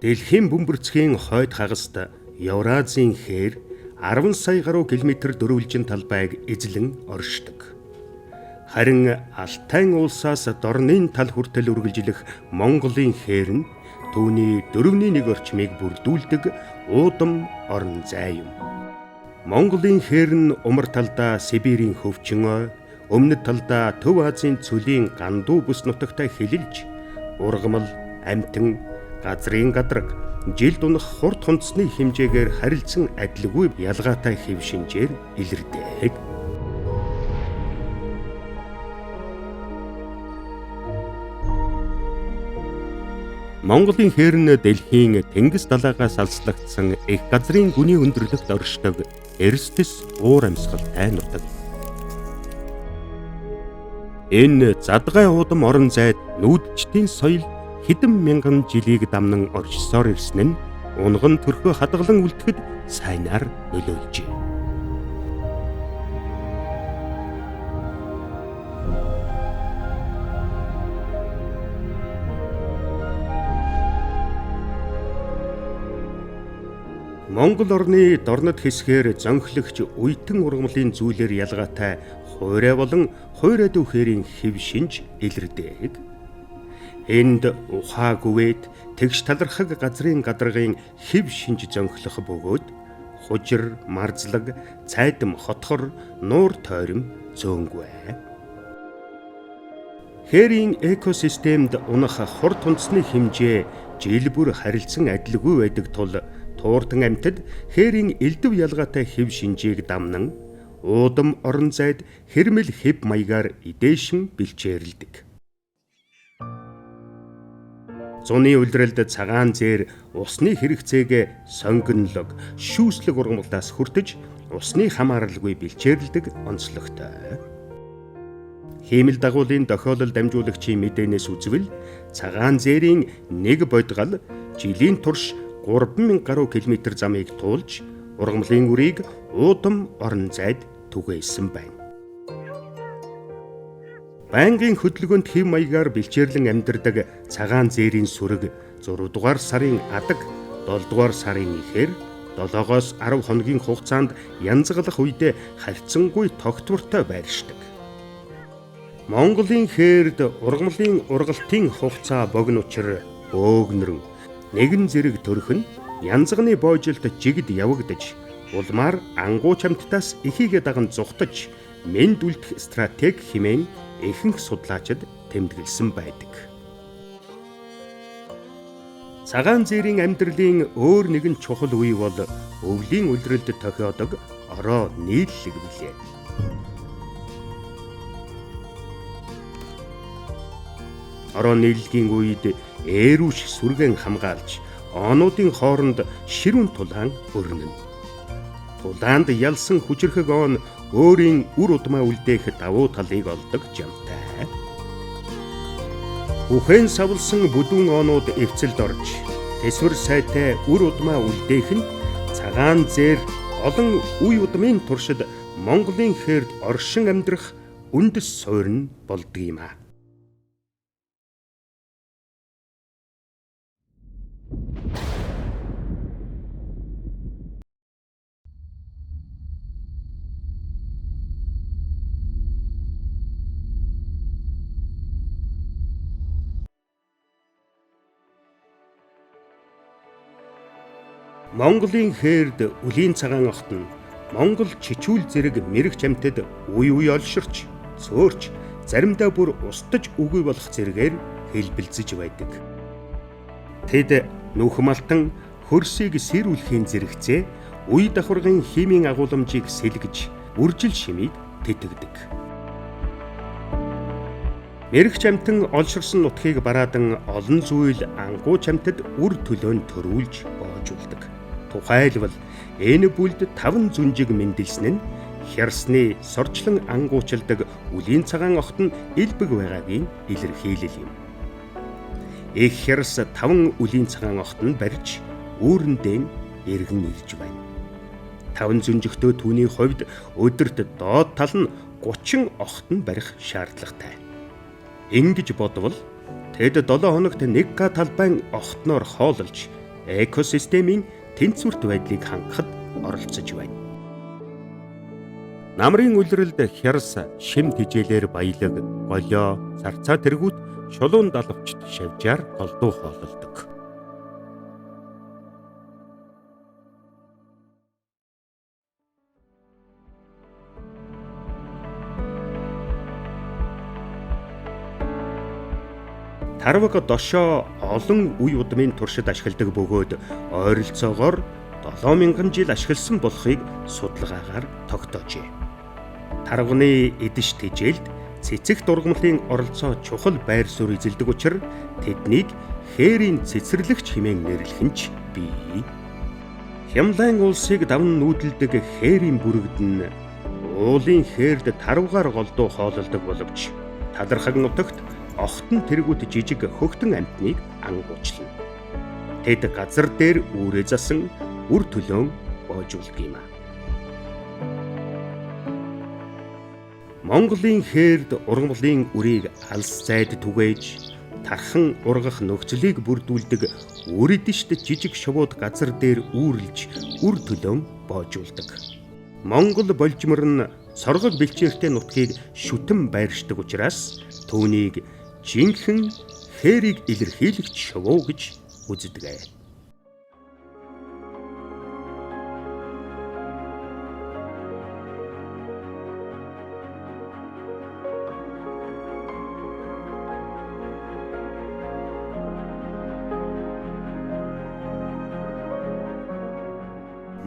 Дэлхийн бөмбөрцгийн хойд хагаст Евразийн хээр 10 сая гаруй километр дөрвөлжин талбайг эзлэн оршдог. Харин Алтай улсаас дорны тал хүртэл үргэлжлэх Монголын хээр нь түүний 4/1 орчмыг бүрдүүлдэг уудам орон зай юм. Монголын хээр нь умар талдаа Сибирийн хөвчин ой, өмнөд талдаа Төв Азийн цөлийн гандуу бүс нутагтай хэлэлж, ургамал, амтэн, газрын гадраг, жилд унах хурд хунцны хэмжээгээр харилцан адилгүй ялгаатай хэв шинжээр илэрдэг. Монголын хээр нь дэлхийн тэнгис далайгаас алслагдсан их газрын гүний өндөрлөгт оршдог эрсдэс уур амьсгалтай нутаг. Энэ задгай уудам орон зайд нүүдчдийн соёл хэдэн мянган жилийг дамнан оршсоор ирсэн нь унган төрхөө хадгалан үлдэхэд сайнаар нөлөөлжээ. Монгол орны дорнод хэсгээр зөнхлөгч уйтан ургамлын зүйлээр ялгаатай хуурай болон хуурай дүү хээрийн хэв шинж илэрдэг. Энд ухаа гүвэд тэгш талархаг газрын гадаргын хэв шинж зөнхлөх бөгөөд хужир, марзлаг, цайдам хотхор, нуур тойрон зөөнгүй. Хээрийн экосистемд унах хурд хунцны хэмжээ жил бүр харилцан адилгүй байдаг тул тууртан амьтад хээрийн элдв ялгаатай хэв шинжийг дамнан уудам орон зайд хэрмэл хэв маягаар эдээшин бэлчээрэлдэг. Зуны улиралд цагаан зээр усны хэрэгцээг сонгонлог, шүүслэг ургамлаас хүртэж усны хамааралгүй бэлчээрэлдэг онцлогтой. Хиймэл дагуулын дохиолол дамжуулагчийн мэдээнээс үзвэл цагаан зээрийн нэг бодгал жилийн турш 3000 гаруй километр замыг туулж ургамлын үрийг уудам орон зайд түгээсэн байна. Байнгын хөдөлгөөнд хэв маягаар бэлчээрлэн амьдардаг цагаан зээрийн сүрэг 6 дугаар сарын адаг, 7 дугаар сарын ихэр 7-оос 10 хоногийн хугацаанд янзгалах үедээ харьцангуй тогтвортой байршдаг. Монголын хээрд ургамлын ургалтын хугацаа богино учраа өөгнөрөн нэгэн зэрэг төрөх нь янзганы боожилт жигд явагдаж, улмаар ангууч амьтдаас эхийгээ даган зүхтаж, мэнд үлдэх стратеги хэмээн ихэнх судлаачид тэмдэглэсэн байдаг. Цагаан зээрийн амьдралын өөр нэгэн чухал үе бол өвлийн улиралд тохиодог ороо нийллэг билээ. Ороо нийллэгийн үед ээрүүш сүргэн хамгаалж, оонуудын хооронд ширүүн тулаан өрнөнө. Тулаанд ялсан хүчрхэг оон өөрийн үр удмаа үлдээх давуу талыг олдог жамтай. Бүхэн савлсан бүдүүн оонууд эвцэлд орж, тэсвэр сайтай үр удмаа үлдээх нь цагаан зээр олон үе удмын туршид Монголын хээрд оршин амьдрах үндэс суурь нь болдог юм а. Монголын хээрд үлийн цагаан огт нь Монгол чичүүл зэрэг мэрэгч амьтад үе үе олширч, цөөрч, заримдаа бүр устж үгүй болох зэрэгээр хэлбэлзэж байдаг. Тэд нүхмалтан хөрсийг сэрүүлэхийн зэрэгцээ үе давхаргын химийн агуулмжийг сэлгэж, үржил шимийг тэтгдэг. Мэрэгч амьтан олширсан нутгийг бараадан олон зүйл ангууч амьтад үр төлөөнд төрүүлж боожулдаг. Тухайлбал энэ бүлд 5 зүнжиг мэндэлсэн нь хярсны сорчлон ангуучилдаг үлийн цагаан огт нь элбэг байгаагийн илэрхийлэл юм. Их хярс 5 үлийн цагаан огт нь барьж үүрэндээ эргэн ирж байна. 5 зүнжигтөө түүний хувьд өдөрт доод тал нь 30 огт нь барих шаардлагатай. Ингэж бодвол тэд 7 хоногт 1 га талбайн огтноор хоололж экосистемийн тэнцвэрт байдлыг хангахад оролцож байна. Намрын улиралд хярс, шим тижээлэр баялаг, голио, зарцаа тэргүүт шулуун далавчт шавжаар голдуу хоололдог. Тарваг дошоо олон үе удмын туршид ашигладаг бөгөөд ойролцоогоор 7000 жил ашигласан болохыг судалгаагаар тогтоожээ. Тарвагны эдэш тижээлд цэцэг дургамлын оролцоо чухал байр суурь эзэлдэг учраас тэднийг хээрийн цэцэрлэгч хэмээн нэрлэх нь ч бий. Хямлайн улсыг даван нүүдэлдэг хээрийн бүрэгд нь уулын хээрд тарвгаар голдуу хоололдог боловч талархаг нутагт огтон тэргүүт жижиг хөхтөн амьтныг ангуучлана. Тэд газар дээр үүрээ засан үр төлөөн боожуулдаг юм. Монголын хээрд ургамлын үрийг алс зайд түгээж тархан ургах нөхцөлийг бүрдүүлдэг үрэдшт жижиг шувууд газар дээр үүрлж үр төлөөн боожуулдаг. Монгол болжмор нь соргог бэлчээртэй нутгийг шүтэн байршдаг учраас түүнийг жинхэнэ хээрийг илэрхийлэгч шувуу гэж үздэг.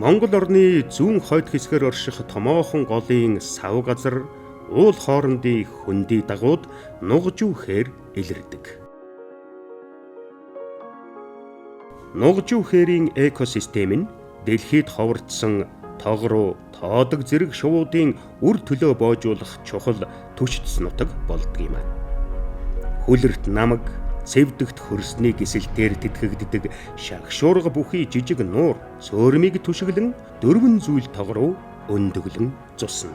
Монгол орны зүүн хойд хэсгээр орших томоохон голын сав газар уул хоорондын хөндөй дагууд нугжүүхээр илэрдэг. Нугжүүхээрийн экосистем нь дэлхийд ховордсон тогруу, тоодог зэрэг шувуудын үр төлөө боожуулах чухал түшц нутаг болдог юм. Хүлэрт намаг, цэвдэгт хөрсний гисэлтээр тэтгэгддэг шагшуурга бүхий жижиг нуур цөөрмийг түшиглэн дөрвөн зүйл тогруу өндөглөн цусна.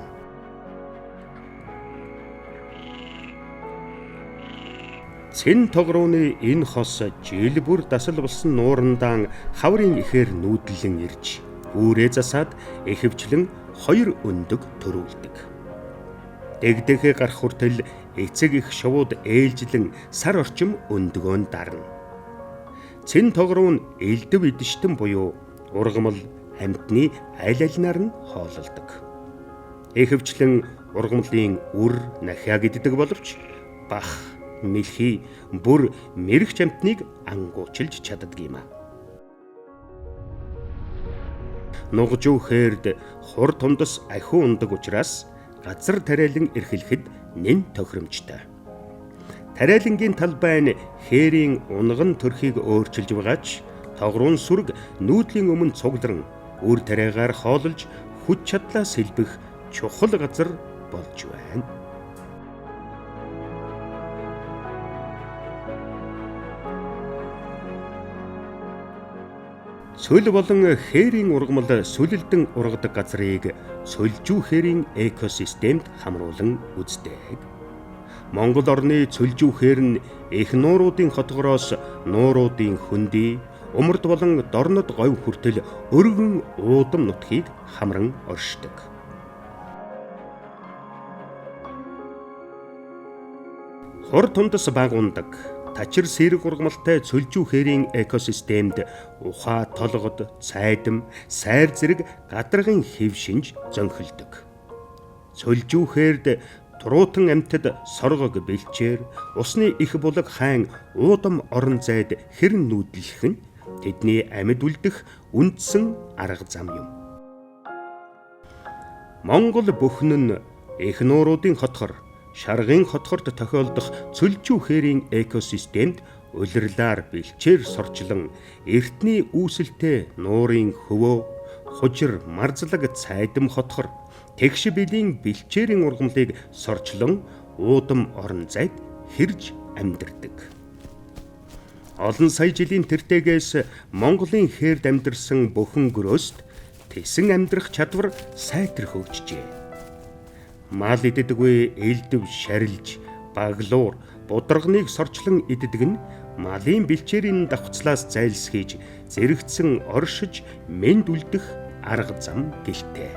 Цэн тогрооны энэ хос жил бүр дасал болсон нуурандаа хаврын ихээр нүүдлэн ирж үүрээ засаад эхэвчлэн 2 өндөг төрүүлдэг. Дэгдэхээ гарах хүртэл эцэг их шувууд ээлжлэн сар орчим өндгөөн дарна. Цэн тогроо нь элдэв идэштэн буюу ургамал амьтны аль алинаар нь хоололдог. Эхэвчлэн ургамлын үр нахиаг иддэг боловч бах, мэлхий, бүр мэрэгч амьтныг ангуучилж чаддаг юм. Нугжүүхээрд хур тундас ахиу ундаг учраас газар тариалан эрхлэхэд нэн тохиромжтой. Тариалангийн талбай нь хээрийн унган төрхийг өөрчилж байгаач тогруун сүрэг нүүдлийн өмнө цугларн үр тариагаар хоололж хүч чадлаа сэлбэх чухал газар болж байна. Цөл болон хээрийн ургамал сүлэлдэн ургадаг газрыг цөлжүүхээрийн экосистемд хамруулан үздэг. Монгол орны цөлжүүхээр нь их нууруудын хотгороос нууруудын хөндөй, умард болон дорнод говь хүртэл өргөн уудам нутгийг хамран оршдог. Хур тундас багундаг тачир сэрэг ургамалтай цөлжүүхээрийн экосистемд ухаа толгод, цайдам, сайр зэрэг гадаргын хэв шинж зөнхөлдөг. Цөлжүүхээрд туруутан амьтад соргог бэлчээр, усны их булаг хайн уудам орон зайд хэрн нүүдлэх нь тэдний амьд үлдэх үндсэн арга зам юм. Монгол бүхэн нь их нууруудын хотхор, шаргын хотхорд тохиолдох цөлжүүхээрийн экосистемд улирлаар бэлчээр сорчлон эртний үүсэлтэй нуурын хөвөө, хужир, марзлаг, цайдам хотхор, тэгш билийн бэлчээрийн ургамлыг сорчлон уудам орон зайд хэрж амьдардаг. Олон сая жилийн тэртегээс Монголын хээрд амьдарсан бүхэн гөрөөст тэсэн амьдрах чадвар сайтар хөгжжээ. Мал иддэггүй элдв шарилж, баглуур, будрагныг сорчлон иддэг нь малын бэлчээрийн давхцлаас зайлсхийж зэрэгцэн оршиж мэнд үлдэх арга зам гэлтэй.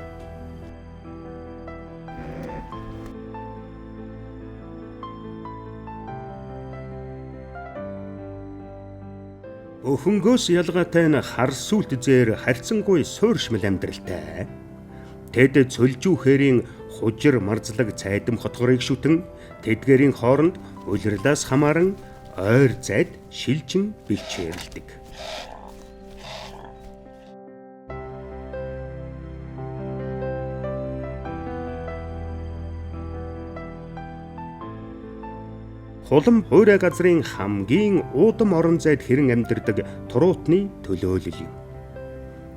Өхөнгөөс ялгаатай нь хар сүлт зээр харьцангуй сууршмал амьдралтай. Тэд цөлжүүхэрийн хужир марзлаг цайдам хотгорыг шүтэн тэдгэрийн хооронд улирлаас хамааран ойр зайд шилжин бэлчээрэлдэг. Хулам хуурай газрын хамгийн уудам орон зайд хэрэн амьдардаг туруутны төлөөлөл юм.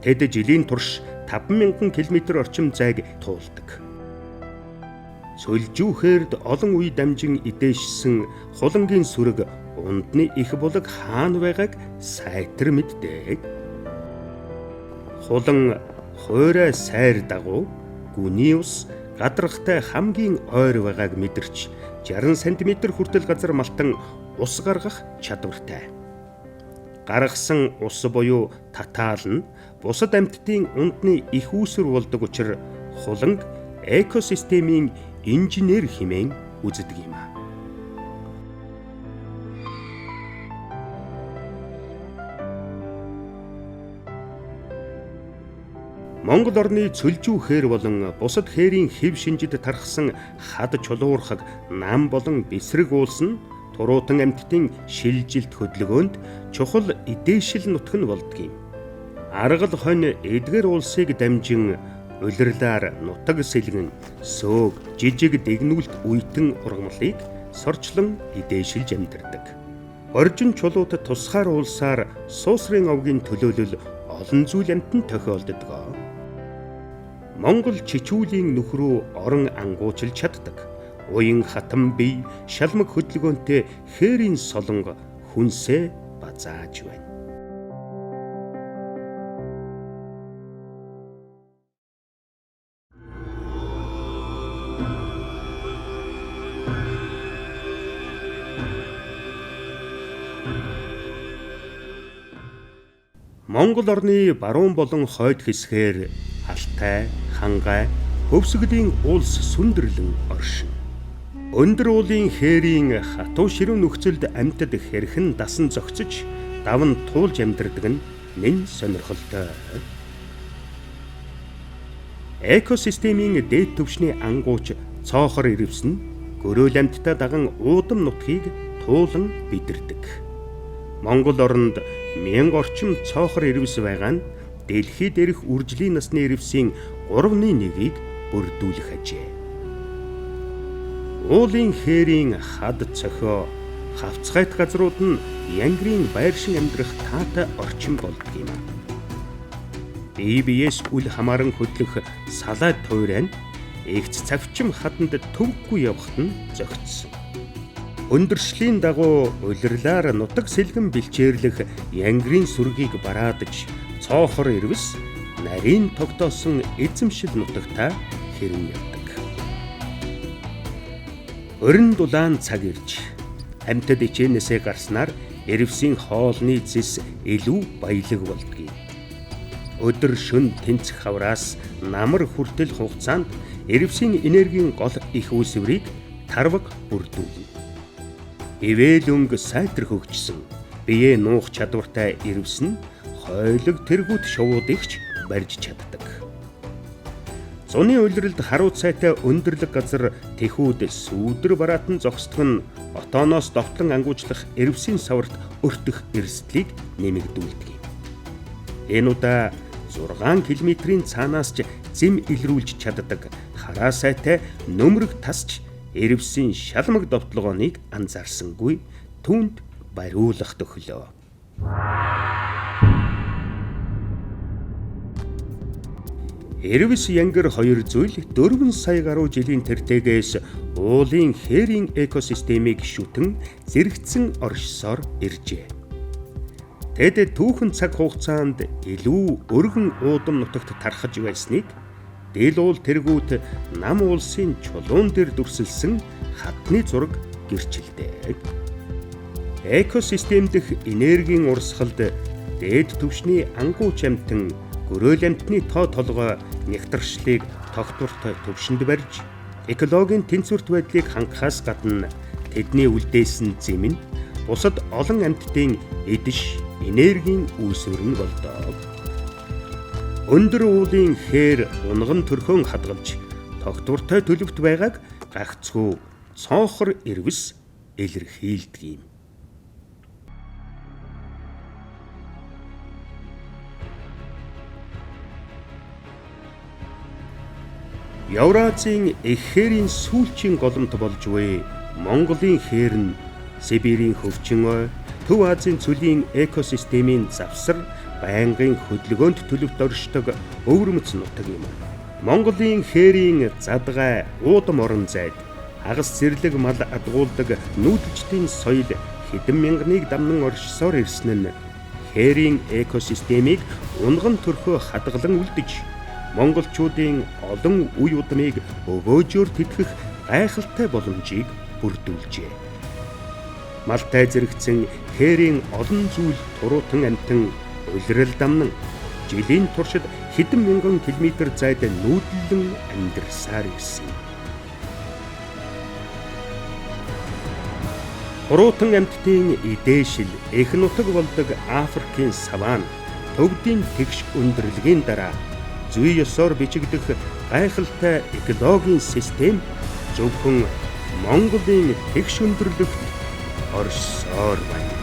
Тэд жилийн турш 5,000 км орчим зайг туулдаг. Цөлжүүхэрд олон үе дамжин идээшсэн хулангийн сүрэг ундны их булаг хаана байгааг сайтар мэддэг. Хулан хуурай сайр дагуу гүний ус гадаргатай хамгийн ойр байгааг мэдэрч 60 см хүртэл газар малтан ус гаргах чадвартай. Гаргасан ус буюу татаал нь бусад амьтдын ундны их үүсвэр болдог учраас хуланг экосистемийн инженер хэмээн үздэг юм. Монгол орны цөлжүүхээр болон бусад хээрийн хэв шинжид тархсан хад чулуурхаг нам болон бэсрэг уулс нь туруутан амьтдын шилжилт хөдөлгөөнд чухал идээшил нутаг нь болдог юм. Аргал хонь эдгэр уулсыг дамжин улирлаар нутаг сэлгэн сөөг жижиг дэгнүүлт үйтэн ургамлыг сорчлон идээшилж амьдардаг. Оржин чулууд тусгаар уулсаар суусрын овгийн төлөөлөл олон зүйл амтнд тохиолддог. Монгол чичүүлийн нүхрүү орон ангуучилж чаддаг. Уян хатан бие шалмаг хөдөлгөөнтэй хээрийн солонго хүнсээ базааж байна. Монгол орны баруун болон хойд хэсгээр Алтай, Хангай, Хөвсгөлийн улс сүндэрлэн оршин. Өндөр уулын хээрийн хатуу ширүүн нөхцөлд амьтад хэрхэн дасан зохицож, даван туулж амьдардаг нь нэн сонирхолтой. Экосистемийн дээд түвшний ангууч цоохор ирвэс нь гөрөөл амьтдаа даган уудам нутгийг туулан бидэрдэг. Монгол оронд 1000 орчим цоохор ирвэс байгаа нь дэлхийд дээрх үржлийн насны ирвэсийн 1/3-ийг бүрдүүлэх ажээ. Уулын хээрийн хад цохио хавцгайт газрууд нь янгрийн байршин амьдрах таатай орчин болдог юм. Бие биеэс үл хамааран хөдлөх салаад туйрань эгц цавчим хаданд төвгүй явахт нь зохицсон. Өндөршлийн дагуу улирлаар нутаг сэлгэн бэлчээрлэх янгрийн сүргийг бараадж цоохор ирвэс нарийн тогтоосон эзэмшил нутагтаа хэрэн явдаг. Өрн дулаан цаг ирж амьтад ичээнээсээ гарснаар ирвэсийн хоолны зэс илүү баялаг болдгийг. Өдөр шөнө тэнцэх хавраас намар хүртэл хугацаанд ирвэсийн энергийн гол их үүсвэрийг тарваг бүрдүүлнэ. Ивэл өнгө сайтар хөгжсөн бие нуух чадвартай ирвэс нь хойлог тэргүүт шувуудыгч барьж чаддаг. Зуны улиралд харуу цайтай өндөрлөг газар тэхүүд сүүдэр бараатан зогсдог нь отооноос довтлон ангуучлах ирвэсийн саварт өртөх эрсдлийг нэмэгдүүлдэг юм. Энэ удаа 6 км-ийн цаанаас ч зэм илрүүлж чаддаг хараа сайтай нөмрөг тасч ирвэсийн шалмаг довтлогооныг анзаарсангүй түүнд бариулах төглөө. Ирвэс янгар 2 зүйл 4 сая гаруй жилийн тэртегээс уулын хээрийн экосистемийг шүтэн зэрэгцэн оршсоор иржээ. Тэд түүхэн цаг хугацаанд илүү өргөн уудам нутагт тархаж байсныг дээл уул тэргүүт нам улсын чулуун дээр дүрсэлсэн хатны зураг гэрчилдэг. Экосистем дэх энергийн урсгалд дээд түвшний ангууч амьтан гөрөөл амьтны тоо толгой нэгтршлийг тогтвортой төвшөнд барьж экологийн тэнцвэрт байдлыг хангахаас гадна тэдний үлдээсэн зэм нь бусад олон амьтдын эдиш энергийн үүсвэр нь болдог. Өндөр уулын хээр унган төрхөн хадгалж тогтвортой төлөвт байгааг гагцхүү цонхор ирвэс илэрхийлдэг юм. Евразийн эх хээрийн сүүлчийн голомт болж буй Монголын хээр нь Сибирийн хөвчин ой, Төв Азийн цөлийн экосистемийн завсар байнгын хөдөлгөөнд төлөвт оршдог өвөрмөц нутаг юм. Монголын хээрийн задгай, уудам орон зайд хагас зэрлэг мал адгуулдаг нүүдэлчдийн соёл хэдэн мянганыг дамнан оршсоор ирсэн нь хээрийн экосистемийг унган төрхөө хадгалан үлдэж монголчуудын олон үе удмыг өгөөжөөр тэтгэх гайхалтай боломжийг бүрдүүлжээ. Малтай зэрэгцэн хээрийн олон зүйл туруутан амтан улирал дамнан жилийн туршид хэдэн мянган километр зайд нүүдлэн амьдарсаар ирсэн. Туруутан амьтдын эдээшил эх нутаг болдог Африкийн саван төвдийн тэгш өндөрлөгийн дараа зүй ёсоор бичигдэх гайхалтай экологийн систем зөвхөн Монголын тэгш өндөрлөгт оршсоор байна.